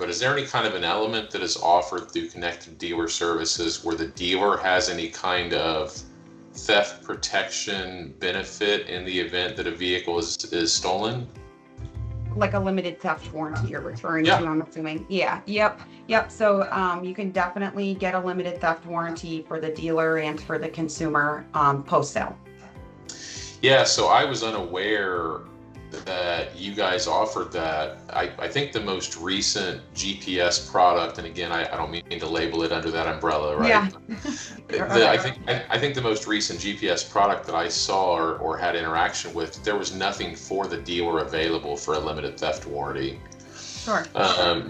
but is there any kind of an element that is offered through Connected Dealer Services where the dealer has any kind of theft protection benefit in the event that a vehicle is stolen? Like a limited theft warranty you're referring Yeah. to, I'm assuming. Yeah, yep. So you can definitely get a limited theft warranty for the dealer and for the consumer post-sale. Yeah, so I was unaware that you guys offered that. I think the most recent GPS product, and again, I don't mean to label it under that umbrella, right? Yeah. I think the most recent GPS product that I saw or had interaction with, there was nothing for the dealer available for a limited theft warranty. Sure.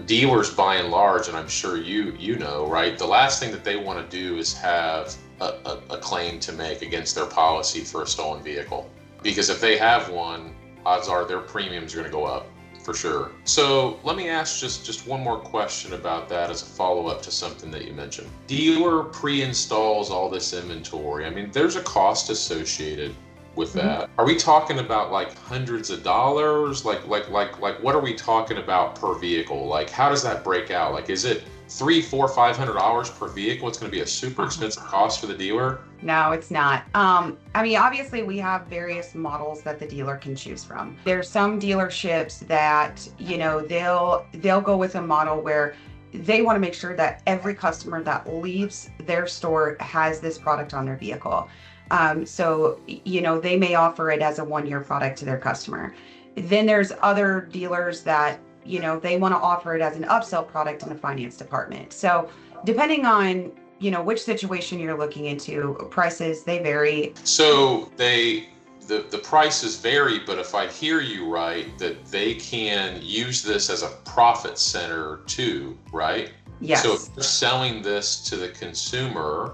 Dealers, by and large, and I'm sure you know, right? The last thing that they want to do is have a claim to make against their policy for a stolen vehicle, because if they have one, odds are their premiums are going to go up for sure. So let me ask just one more question about that as a follow-up to something that you mentioned. Dealer pre-installs all this inventory. I mean, there's a cost associated with that. Are we talking about like hundreds of dollars? Like what are we talking about per vehicle? Like, how does that break out? Like, is it $300, $400, $500 per vehicle? It's going to be a super expensive cost for the dealer? No, it's not. I mean, obviously we have various models that the dealer can choose from. There's some dealerships that, you know, they'll go with a model where they want to make sure that every customer that leaves their store has this product on their vehicle. So, you know, they may offer it as a 1-year product to their customer. Then there's other dealers that, you know, they want to offer it as an upsell product in the finance department. So depending on, you know, which situation you're looking into, prices, they vary. So the prices vary, but if I hear you right, that they can use this as a profit center too, right? Yes. So if they're selling this to the consumer,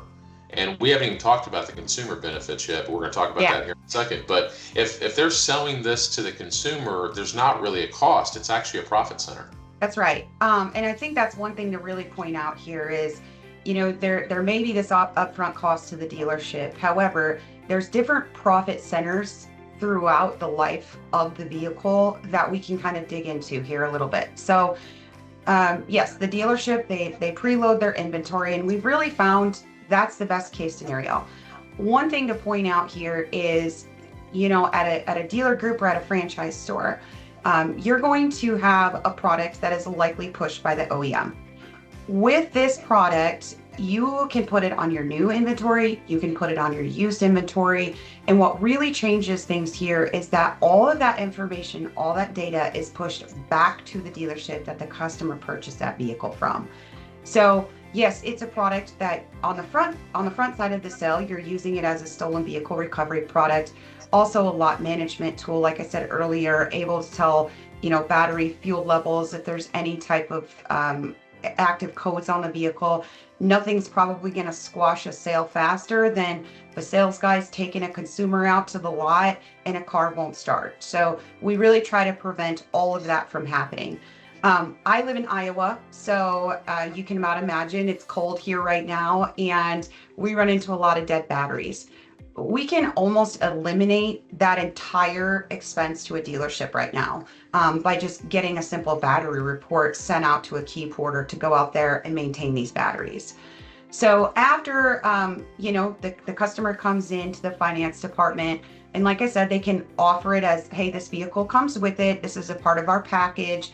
and we haven't even talked about the consumer benefits yet, but we're going to talk about that here in a second. But if they're selling this to the consumer, there's not really a cost. It's actually a profit center. That's right. And I think that's one thing to really point out here is, you know, there may be this upfront cost to the dealership. However, there's different profit centers throughout the life of the vehicle that we can kind of dig into here a little bit. So yes, the dealership, they preload their inventory, and we've really found that's the best case scenario. One thing to point out here is, you know, at a dealer group or at a franchise store, you're going to have a product that is likely pushed by the OEM. With this product, you can put it on your new inventory, you can put it on your used inventory, and what really changes things here is that all of that information, all that data is pushed back to the dealership that the customer purchased that vehicle from. So yes, it's a product that on the front side of the sale, you're using it as a stolen vehicle recovery product. Also a lot management tool, like I said earlier, able to tell, you know, battery fuel levels, if there's any type of active codes on the vehicle. Nothing's probably going to squash a sale faster than the sales guys taking a consumer out to the lot and a car won't start. So we really try to prevent all of that from happening. I live in Iowa, so you can about imagine it's cold here right now, and we run into a lot of dead batteries. We can almost eliminate that entire expense to a dealership right now by just getting a simple battery report sent out to a key porter to go out there and maintain these batteries. So after, you know, the customer comes into the finance department, and like I said, they can offer it as, hey, this vehicle comes with it. This is a part of our package.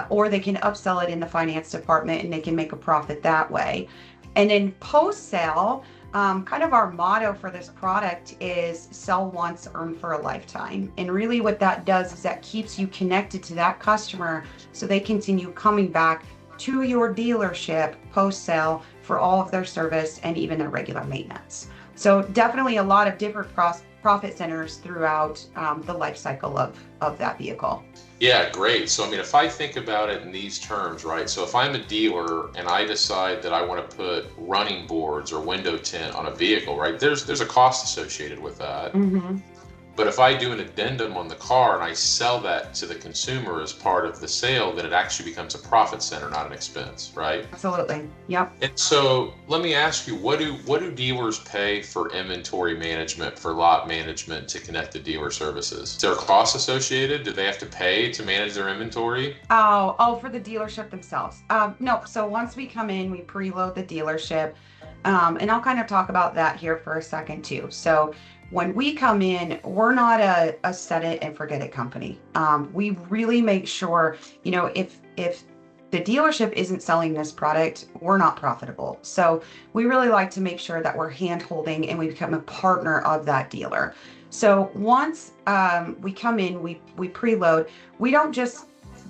Or they can upsell it in the finance department and they can make a profit that way. And then post-sale, kind of our motto for this product is sell once, earn for a lifetime. And really what that does is that keeps you connected to that customer so they continue coming back to your dealership post-sale for all of their service and even their regular maintenance. So definitely a lot of different profit centers throughout the life cycle of that vehicle. Yeah, great. So, I mean, if I think about it in these terms, right? So if I'm a dealer and I decide that I want to put running boards or window tint on a vehicle, right? There's a cost associated with that. But if I do an addendum on the car and I sell that to the consumer as part of the sale, then it actually becomes a profit center, not an expense, right? Absolutely. Yep. And so let me ask you, what do dealers pay for inventory management, for lot management to connect to dealer services? Is there costs associated? Do they have to pay to manage their inventory? Oh, for the dealership themselves. No. So once we come in, we preload the dealership. And I'll kind of talk about that here for a second too. So when we come in, we're not a set it and forget it company. We really make sure, if the dealership isn't selling this product, we're not profitable. So we really like to make sure that we're hand holding and we become a partner of that dealer. So once we come in, we preload. We don't just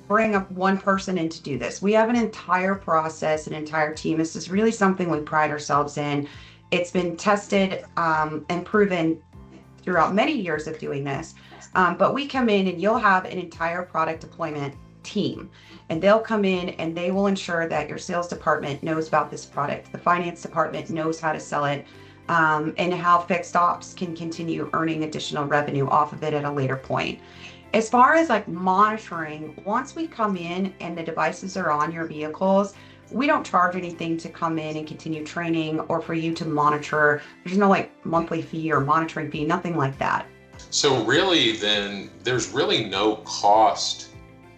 bring up one person in to do this. We have an entire process, an entire team. This is really something we pride ourselves in. It's been tested and proven throughout many years of doing this. But we come in and you'll have an entire product deployment team, and they'll come in and they will ensure that your sales department knows about this product. The finance department knows how to sell it, and how fixed ops can continue earning additional revenue off of it at a later point. As far as like monitoring, once we come in and the devices are on your vehicles, we don't charge anything to come in and continue training or for you to monitor. There's no like monthly fee or monitoring fee, nothing like that. So really then there's really no cost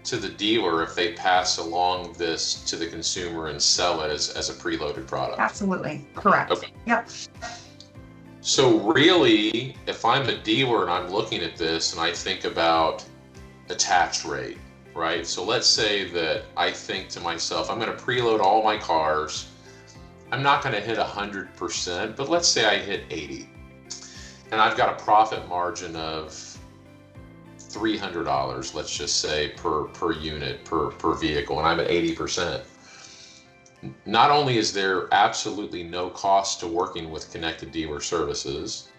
to the dealer if they pass along this to the consumer and sell it as a preloaded product. Absolutely. Correct. Okay. Yep. So really, if I'm a dealer and I'm looking at this and I think about attach rate, right? So let's say that I think to myself, I'm going to preload all my cars. I'm not going to hit 100%, but let's say I hit 80. And I've got a profit margin of $300, let's just say, per unit, per vehicle, and I'm at 80%. Not only is there absolutely no cost to working with connected dealer services,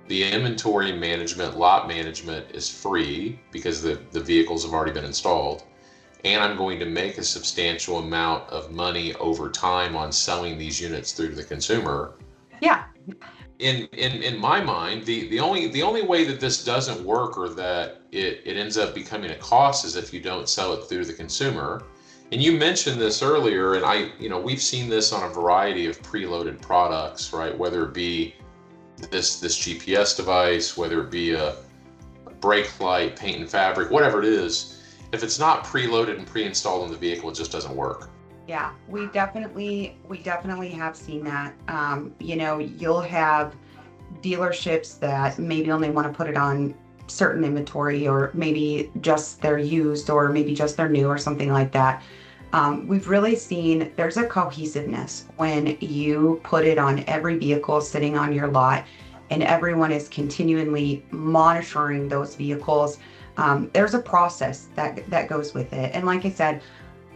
the inventory management, lot management is free because the vehicles have already been installed, and I'm going to make a substantial amount of money over time on selling these units through to the consumer. Yeah. In my mind, the only way that this doesn't work or that it ends up becoming a cost is if you don't sell it through the consumer. And you mentioned this earlier, and we've seen this on a variety of preloaded products, right? Whether it be this GPS device, whether it be a brake light, paint and fabric, whatever it is, if it's not preloaded and pre-installed in the vehicle, it just doesn't work. Yeah, we definitely have seen that. You'll have dealerships that maybe only want to put it on certain inventory, or maybe just they're used, or maybe just they're new or something like that. We've really seen there's a cohesiveness when you put it on every vehicle sitting on your lot and everyone is continually monitoring those vehicles. There's a process that goes with it. And like I said,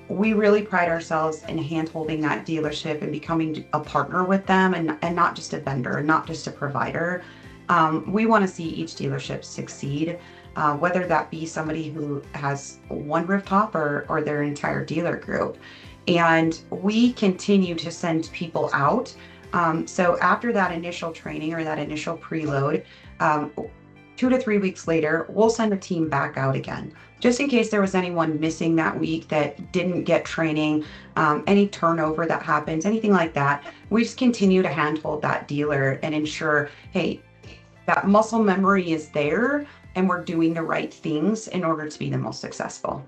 we really pride ourselves in hand-holding that dealership and becoming a partner with them, and not just a vendor, not just a provider. We want to see each dealership succeed, whether that be somebody who has one rooftop or their entire dealer group. And we continue to send people out. So after that initial training or that initial preload, 2 to 3 weeks later, we'll send a team back out again, just in case there was anyone missing that week that didn't get training, any turnover that happens, anything like that. We just continue to handhold that dealer and ensure, hey, that muscle memory is there and we're doing the right things in order to be the most successful.